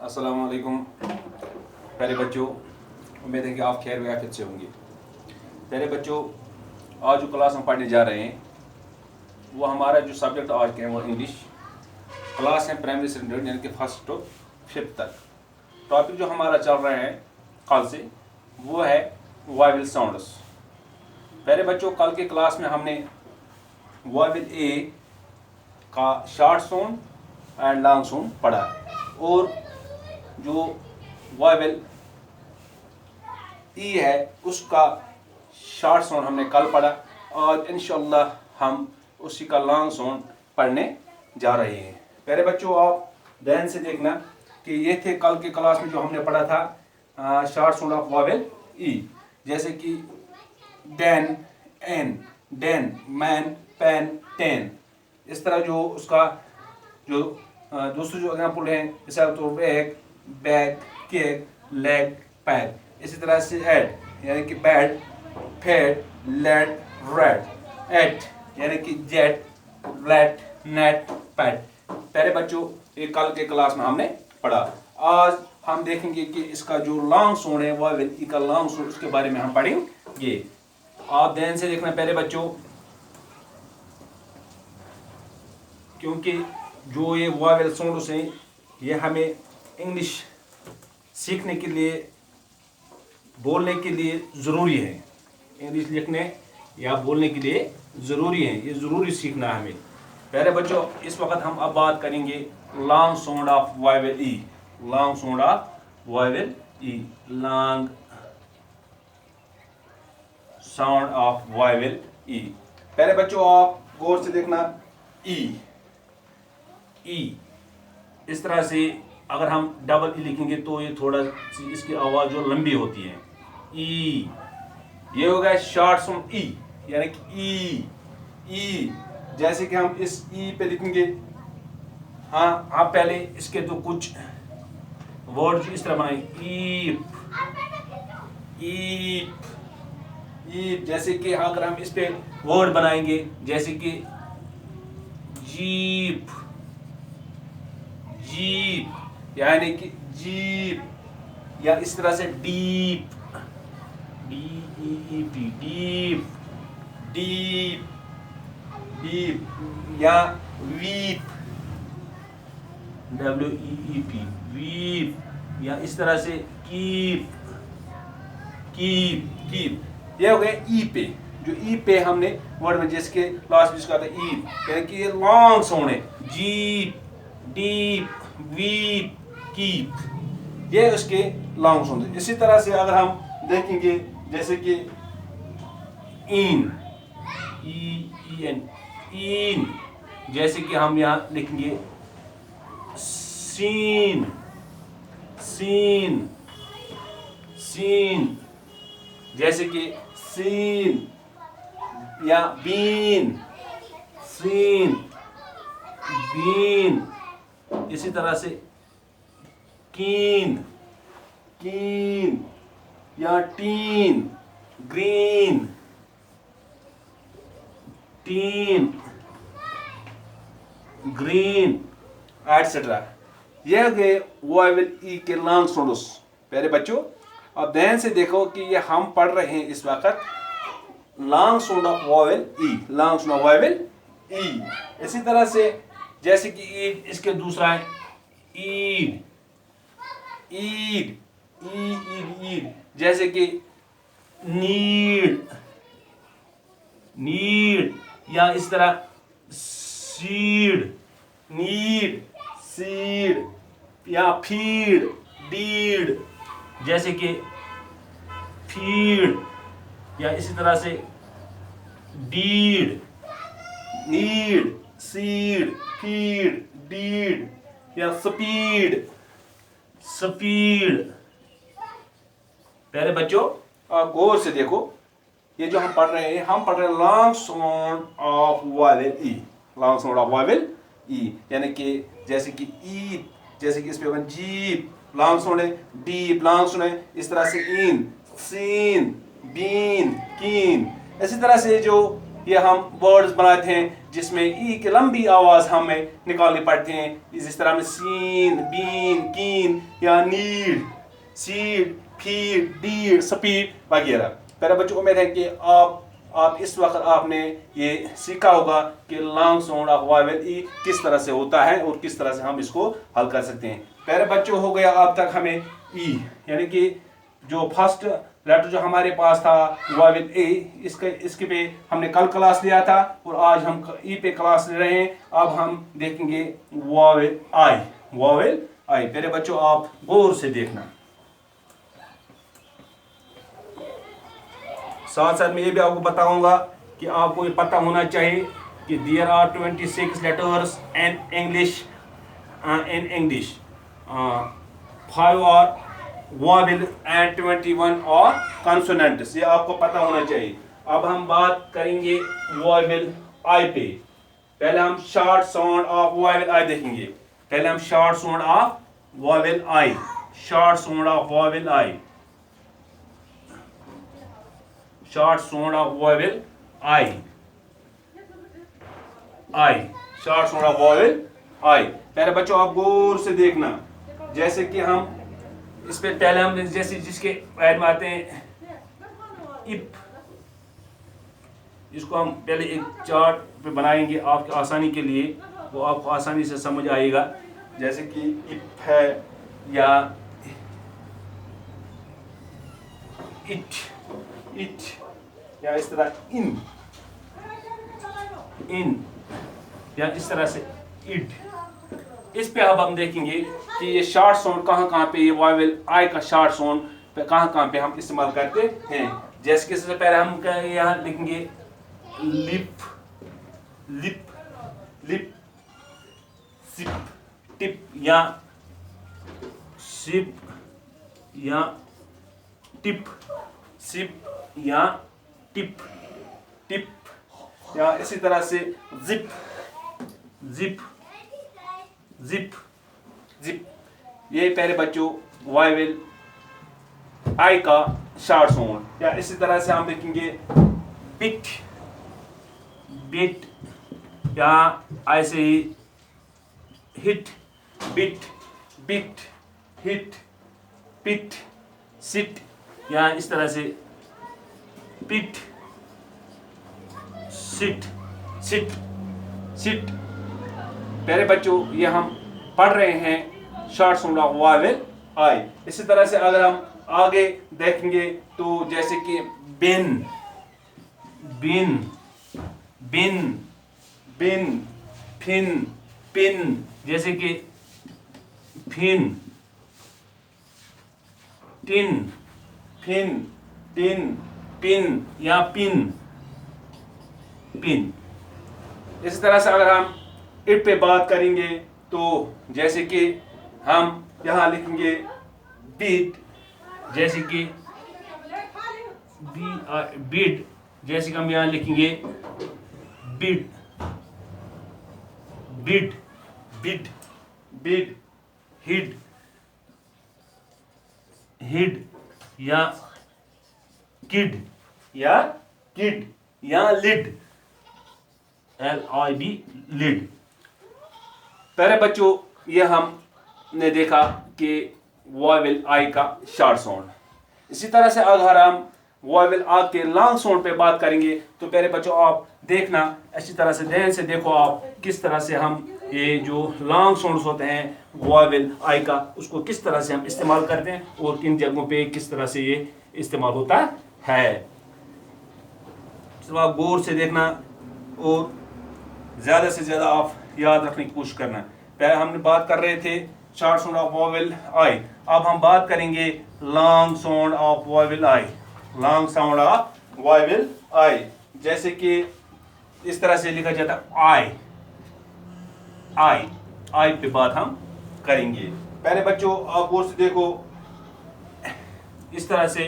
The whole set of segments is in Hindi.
अस्सलाम वालेकुम प्यारे बच्चों, उम्मीद है कि आप खैर वाफियत से होंगे। प्यारे बच्चों, आज जो क्लास हम पढ़ने जा रहे हैं वो हमारा जो सब्जेक्ट आज के हैं वो इंग्लिश क्लास है प्राइमरी स्टैंडर्ड यानी कि फर्स्ट टू फिफ्थ तक। टॉपिक जो हमारा चल रहा है कल से वो है वॉवेल साउंड्स। प्यारे बच्चों, कल के क्लास में हमने वॉवेल ए का short sound and long sound पढ़ा और जो वॉवेल ई है उसका शॉर्ट साउंड हमने कल पढ़ा। और इंशाल्लाह हम उसी का लॉन्ग साउंड पढ़ने जा रहे हैं। प्यारे बच्चों, आप ध्यान से देखना कि ये थे कल के क्लास में जो हमने पढ़ा था short sound of vowel E, जैसे कि Dan, en, den, man, pen, ten. इस तरह जो उसका जो दूसरे जो एग्जाम्पल हैं, मिसाल तो bag, bag, cake, leg, pack. इसी तरह से एड यानी कि bad, fed, led, red, et यानी कि जेट, लेट, नेट, पैट। प्यारे बच्चों, ये कल के क्लास में हमने पढ़ा। आज हम देखेंगे कि इसका जो लॉन्ग साउंड है वॉवेल ई का लॉन्ग साउंड, उसके बारे में हम पढ़ेंगे। आप ध्यान से देखना प्यारे बच्चों, क्योंकि जो ये वॉवेल साउंड्स हैं ये हमें इंग्लिश सीखने के लिए, बोलने के लिए ज़रूरी है। इंग्लिश लिखने या बोलने के लिए ज़रूरी है, ये ज़रूरी सीखना है हमें। प्यारे बच्चों, इस वक्त हम अब बात करेंगे long sound of vowel E. Long sound of vowel E, long sound of vowel E. प्यारे बच्चों, आप गौर से देखना, ई, ई इस तरह से अगर हम डबल ई लिखेंगे तो ये थोड़ा सी इसकी आवाज़ जो लंबी होती है। ई, ये हो गया शॉर्ट साउंड ई यानी कि ई। जैसे कि हम इस ई पे लिखेंगे, हाँ आप पहले इसके तो कुछ वर्ड इस तरह बनाएंगे, ईप, ईप, ईप। जैसे कि अगर हम इस पे वर्ड बनाएंगे जैसे कि जीप, जीप यानी कि जीप, या इस तरह से deep, DEP, deep, deep, deep, या वीप, डब्ल्यूईपी, वीप, या इस तरह से कीप, कीप, कीप। ये हो गया ई पे। जो ई पे हमने वर्ड में जैसे कि लास्ट में इसका था ई, यानी कि ये लॉन्ग साउंड है। जीप, डीप, वीप, कीप, ये उसके लॉन्ग साउंड है। इसी तरह से अगर हम देखेंगे जैसे कि इन, ई एन, इन, जैसे कि हम यहाँ लिखेंगे सीन, सीन, सीन, जैसे कि सीन, या बीन, सीन, बीन। इसी तरह से कीन, कीन, या tin, green, tin, green, etcetera. यह गए वॉवेल ई के लॉन्ग साउंड्स। प्यारे बच्चों, अब ध्यान से देखो कि ये हम पढ़ रहे हैं इस वक्त long sound of vowel E, long sound of vowel E. इसी तरह से जैसे कि ईड, इसके दूसरा है ईड, ईड, ईड, ईड। जैसे कि नीड, नीड, या इस तरह सीड, नीड, सीड, या फीड, डीड, जैसे कि फीड, या इसी तरह से deed, need, seed, feed, deed, या स्पीड, स्पीड। प्यारे बच्चों, आप गौर से देखो, ये जो हम पढ़ रहे हैं, हम पढ़ रहे हैं long sound of vowel E, long sound of vowel E, यानी कि जैसे कि ई, जैसे कि इस पे जीप लॉन्ग साउंड है, डीप लॉन्ग साउंड है। इस तरह से इन, सीन, बीन, कीन। इसी तरह से जो ये हम वर्ड्स बनाते हैं जिसमें ई की लंबी आवाज़ हमें निकालनी पड़ती है। इस तरह में सीन, बीन, कीन या need, seed, feed, deed, speed वगैरह। प्यारे बच्चों, उम्मीद है कि आप इस वक्त आपने ये सीखा होगा कि लॉन्ग साउंड ऑफ वॉवेल ई किस तरह से होता है और किस तरह से हम इसको हल कर सकते हैं। प्यारे बच्चों, हो गया अब तक हमें ई, यानी कि जो फर्स्ट लेटर जो हमारे पास था वॉवेल ए, इसके पे हमने कल क्लास लिया था और आज हम ई पे क्लास ले रहे हैं। अब हम देखेंगे वॉवेल आई। वॉवेल आई प्यारे बच्चों, आप गौर से देखना। साथ साथ मैं ये भी आपको बताऊंगा कि आपको ये पता होना चाहिए कि there are 26 letters in English. 5 और वॉवेल एंड 21 और कॉन्सोनेंट्स, ये आपको पता होना चाहिए। अब हम बात करेंगे वॉवेल आई पे। पहले हम short sound of vowel I देखेंगे। पहले हम short sound of vowel I, short sound of vowel I, short sound of vowel I, I, short sound of vowel I. पहले बच्चों आप गौर से देखना, जैसे कि हम इस पे पहले हम जैसे जिसके ऐड में आते हैं इप, इसको हम पहले एक चार्ट पे बनाएंगे आपकी आसानी के लिए, वो आपको आसानी से समझ आएगा। जैसे कि इप है या इट, इट या इस तरह इन, इन या इस तरह से इड। इस पे अब हम देखेंगे कि ये शॉर्ट साउंड कहाँ पे, ये वॉवेल आई का शॉर्ट साउंड कहाँ पे हम इस्तेमाल करते हैं। जैसे कि सबसे पहले हम यहाँ लिखेंगे lip, lip, lip, sip, tip या सिप या टिप, सिप या टिप, टिप या इसी तरह से जिप, जिप, जिप, जिप। ये प्यारे बच्चों वॉवेल आई का शॉर्ट साउंड। या इसी तरह से हम देखेंगे बिट, बिट या ऐसे ही हिट, बिट, बिट, हिट, पिट, सिट या इस तरह से पिट, सिट, सिट, सिट। प्यारे बच्चों, ये हम पढ़ रहे हैं शॉर्ट साउंड ऑफ वॉवेल आई। इसी तरह से अगर हम आगे देखेंगे तो जैसे कि बिन, बिन, बिन, बिन, फिन, पिन, जैसे कि fin, tin, fin, tin, pin या पिन, पिन। इसी तरह से अगर हम इट पे बात करेंगे तो जैसे कि हम यहाँ लिखेंगे बीट, जैसे कि बीट, जैसे कि हम यहाँ लिखेंगे beat, beat, beat, beat, hid, hid या किड या किड या लिड, LID, लिड। प्यारे बच्चों, ये हमने देखा कि वॉवेल आई का शॉर्ट साउंड। इसी तरह से अगर हम वॉवेल आ के लॉन्ग साउंड पे बात करेंगे तो प्यारे बच्चों आप देखना, अच्छी तरह से ध्यान से देखो आप किस तरह से हम ये जो लॉन्ग साउंड्स होते हैं वॉवेल आई का, उसको किस तरह से हम इस्तेमाल करते हैं और किन जगहों पे किस तरह से ये इस्तेमाल होता है। तो आप गौर से देखना और ज़्यादा से ज़्यादा आप याद रखने की कोशिश करना। पहले हमने बात कर रहे थे short sound of vowel I, अब हम बात करेंगे long sound of vowel I, long sound of vowel I. जैसे कि इस तरह से लिखा जाता है आई, आई, आई पे बात हम करेंगे। पहले बच्चों आप गौर से देखो, इस तरह से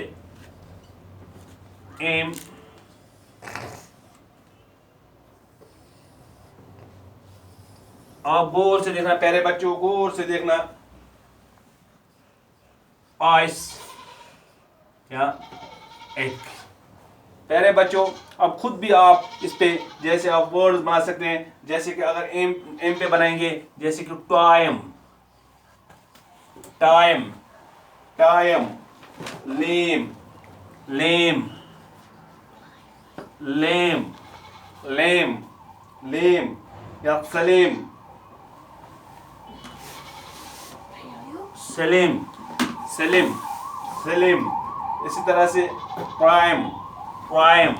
एम, आप गौर से देखना, प्यारे बच्चों गौर से देखना, आइस या एक, प्यारे बच्चों, अब खुद भी आप इस पे जैसे आप वर्ड्स बना सकते हैं, जैसे कि अगर एम एम पे बनाएंगे, जैसे कि टाइम, टाइम, टाइम, लेम, लेम, लेम, लेम, लेम, या सलीम, सलीम, सलीम, सलीम। इसी तरह से प्राइम, प्राइम।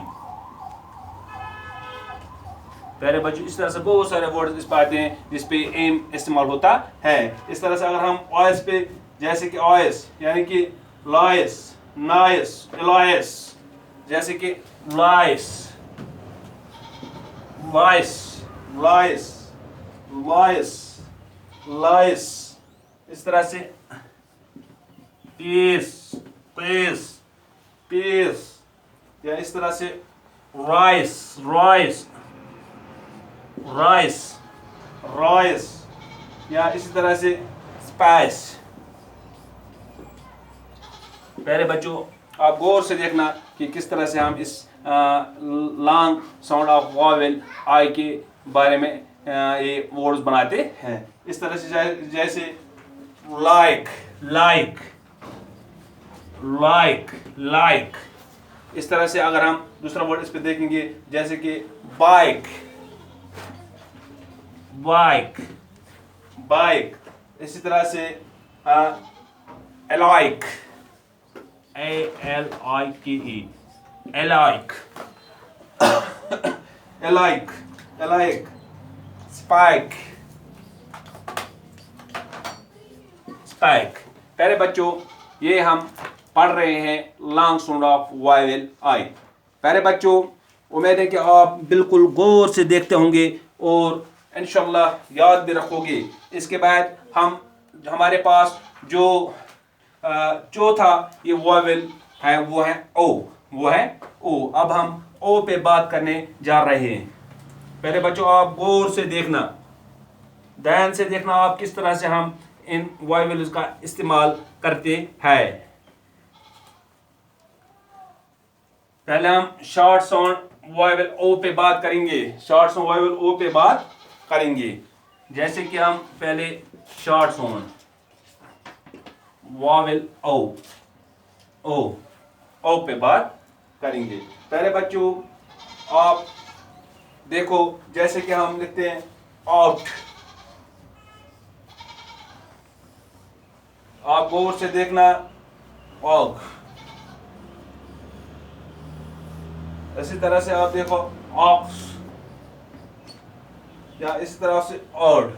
प्यारे बच्चों, इस तरह से बहुत सारे वर्ड्स इस पे आते हैं जिस पे एम इस्तेमाल होता है। इस तरह से अगर हम ऑयस पे, जैसे कि ऑयस यानी कि लाइस, नाइस, इलाइस, जैसे कि लाइस, लाइस, लाइस, लाइस, लाइस। इस तरह से पीस, पीस, पीस, या इस तरह से राइस, राइस, राइस, राइस, या इसी तरह से स्पाइस। प्यारे बच्चों, आप गौर से देखना कि किस तरह से हम इस लॉन्ग साउंड ऑफ वॉवेल आई के बारे में ये वर्ड्स बनाते हैं। इस तरह से जैसे लाइक, लाइक, लाइक, लाइक। इस तरह से अगर हम दूसरा वर्ड इस पे देखेंगे, जैसे कि बाइक, बाइक, बाइक। इसी तरह से iliac, ALIKE, iliac, iliac, iliac, spike, spike. प्यारे बच्चों, ये हम पढ़ रहे हैं लॉन्ग साउंड ऑफ वॉवेल आई। प्यारे बच्चों, उम्मीद है कि आप बिल्कुल गौर से देखते होंगे और इंशाल्लाह याद भी रखोगे। इसके बाद हमारे पास जो चौथा ये वॉवेल है वो है ओ, वो है ओ। अब हम ओ पे बात करने जा रहे हैं। पहले बच्चों, आप गौर से देखना, ध्यान से देखना आप किस तरह से हम इन वॉवेल्स का इस्तेमाल करते हैं। पहले हम शॉर्ट साउंड वॉवेल ओ पे बात करेंगे, शॉर्ट साउंड वॉवेल ओ पे बात करेंगे। जैसे कि हम पहले शॉर्ट साउंड वॉवेल ओ, ओ, ओ पे बात करेंगे। पहले बच्चों, आप देखो, जैसे कि हम लिखते हैं आउट, आप गौर से देखना ऑग। इसी तरह से आप देखो ऑक्स, या इस तरह से ऑड।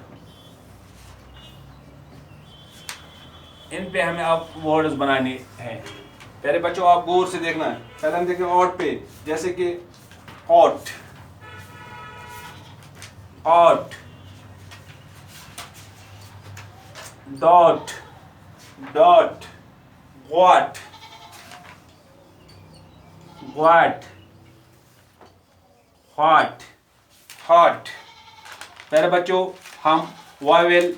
इन पे हमें आप वर्ड्स बनाने हैं। पहले बच्चों, आप गौर से देखना है। पहले हम देखें ऑड पे, जैसे कि hot, hot, dot, dot, what, what, hot, hot. पहले बच्चों, हम वॉवेल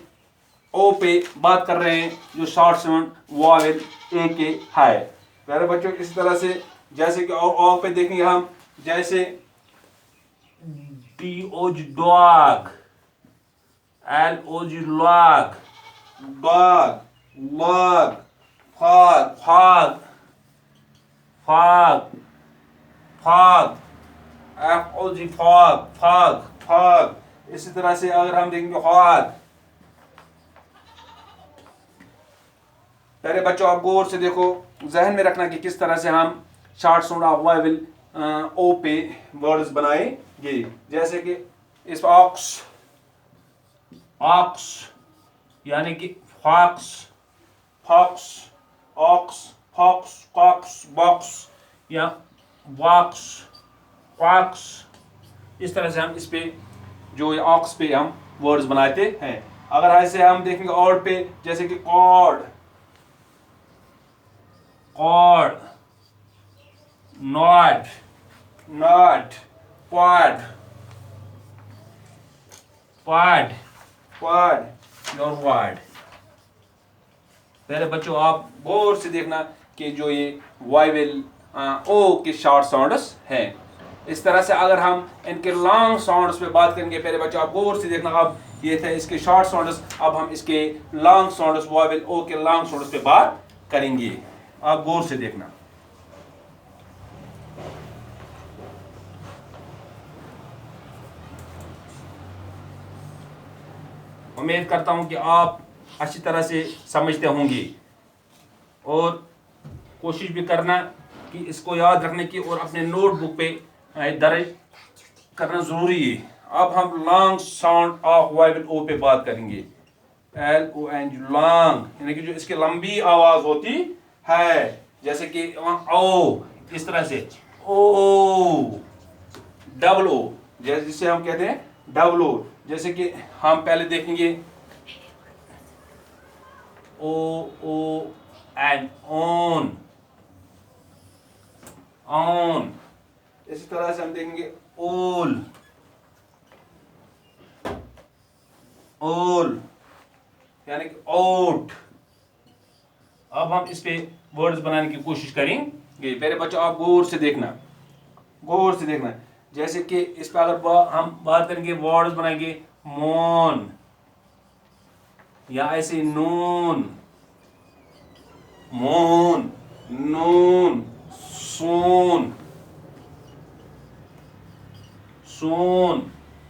ओ पे बात कर रहे हैं जो शॉर्ट साउंड वॉवेल ए के है। पहले बच्चों, इस तरह से जैसे कि ओ पे देखेंगे हम, जैसे DOG dog, LOG log, dog, log, fog, fog, fog, fog, FOG fog, fog, fog. इसी तरह से अगर हम देखेंगे हॉग। पहले बच्चों, आप गौर से देखो, जहन में रखना कि किस तरह से हम शॉर्ट साउंड ऑफ वॉवेल ओ पे वर्ड्स बनाएंगे। जैसे कि इस ऑक्स, ऑक्स यानी कि fox, fox, ox, fox, cox, box, या वॉक्स, वॉक्स। इस तरह से हम इस पे जो ऑक्स पे हम वर्ड्स बनाते हैं। अगर ऐसे हम देखेंगे ऑड पे, जैसे कि cord, cord, not, not, pod, pod, pod, your word. पहले बच्चों, आप गौर से देखना कि जो ये वॉवेल ओ के शॉर्ट साउंड्स हैं। इस तरह से अगर हम इनके लॉन्ग साउंड्स पे बात करेंगे, पहले बच्चों आप गौर से देखना, अब ये थे इसके शॉर्ट साउंड्स, अब हम इसके लॉन्ग साउंड्स वॉवेल ओ के लॉन्ग साउंड्स पे बात करेंगे। आप गौर से देखना। उम्मीद करता हूं कि आप अच्छी तरह से समझते होंगे और कोशिश भी करना कि इसको याद रखने की और अपने नोटबुक पे दर्ज करना ज़रूरी है। अब हम लॉन्ग साउंड ऑफ वॉवेल ओ पे बात करेंगे। LONG, लॉन्ग, यानी कि जो इसकी लंबी आवाज़ होती है, जैसे कि ओ, इस तरह से ओ, डबल ओ, जिसे हम कहते हैं डबल ओ। जैसे कि हम पहले देखेंगे ON, ऑन, ऑन। इसी तरह से हम देखेंगे ओल, ओल, यानी कि ओट। अब हम इस पे वर्ड्स बनाने की कोशिश करेंगे। पहले बच्चों आप गौर से देखना, गौर से देखना। जैसे कि इस पर अगर हम बात करेंगे, वर्ड्स बनाएंगे मौन, या ऐसे नून, मौन, नून, सोन, सोन,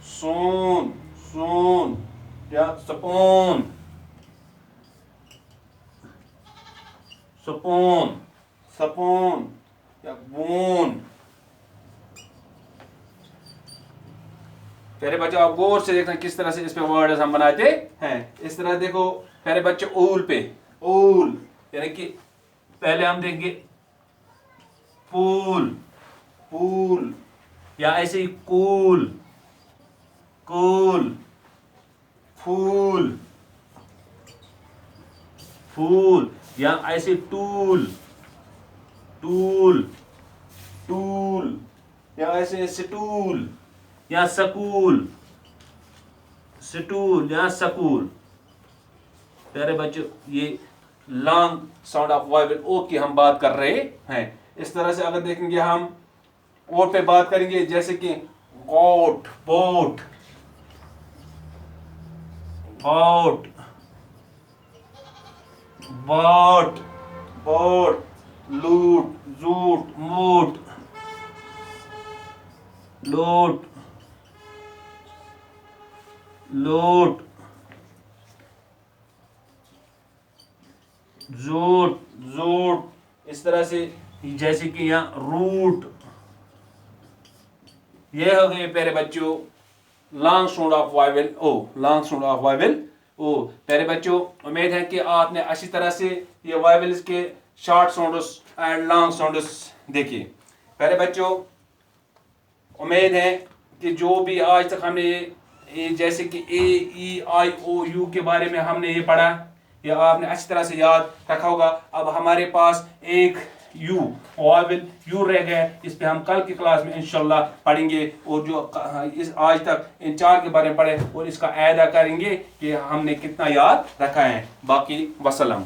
सोन, सोन, या सपोन, सपोन, सपोन, या बोन। पहले बच्चों आप गौर से देखना किस तरह से इस पे वर्ड्स हम बनाते हैं। इस तरह देखो, पहले बच्चे ओल पे, ओल, यानी कि पहले हम देंगे पूल, पूल, या ऐसे ही कूल, कूल, फूल, फूल, या ऐसे टूल, टूल, टूल, या ऐसे स्टूल, या सकूल, स्टूल, या सकूल। प्यारे बच्चों, ये लॉन्ग साउंड ऑफ वॉवेल ओ की हम बात कर रहे हैं। इस तरह से अगर देखेंगे हम ओ पे बात करेंगे, जैसे कि गोट, बोट, बोट, बोट, बोट, लूट, जूट, मूट, लोट, लोट, जोट, जोट। इस तरह से जैसे कि यहाँ रूट। ये हो गए प्यारे बच्चों long sound of vowel O, long sound of vowel O. प्यारे बच्चों, उम्मीद है कि आपने अच्छी तरह से ये वॉवेल्स के short sounds and long sounds देखे। प्यारे बच्चों, उम्मीद है कि जो भी आज तक हमने ये जैसे कि AEIOU के बारे में हमने ये पढ़ा, ये आपने अच्छी तरह से याद रखा होगा। अब हमारे पास एक यू, वॉवेल यू रह गया, इस पे हम कल की क्लास में इंशाल्लाह पढ़ेंगे और जो इस आज तक इन चार के बारे में पढ़े और इसका अयदा करेंगे कि हमने कितना याद रखा है। बाकी वसलम।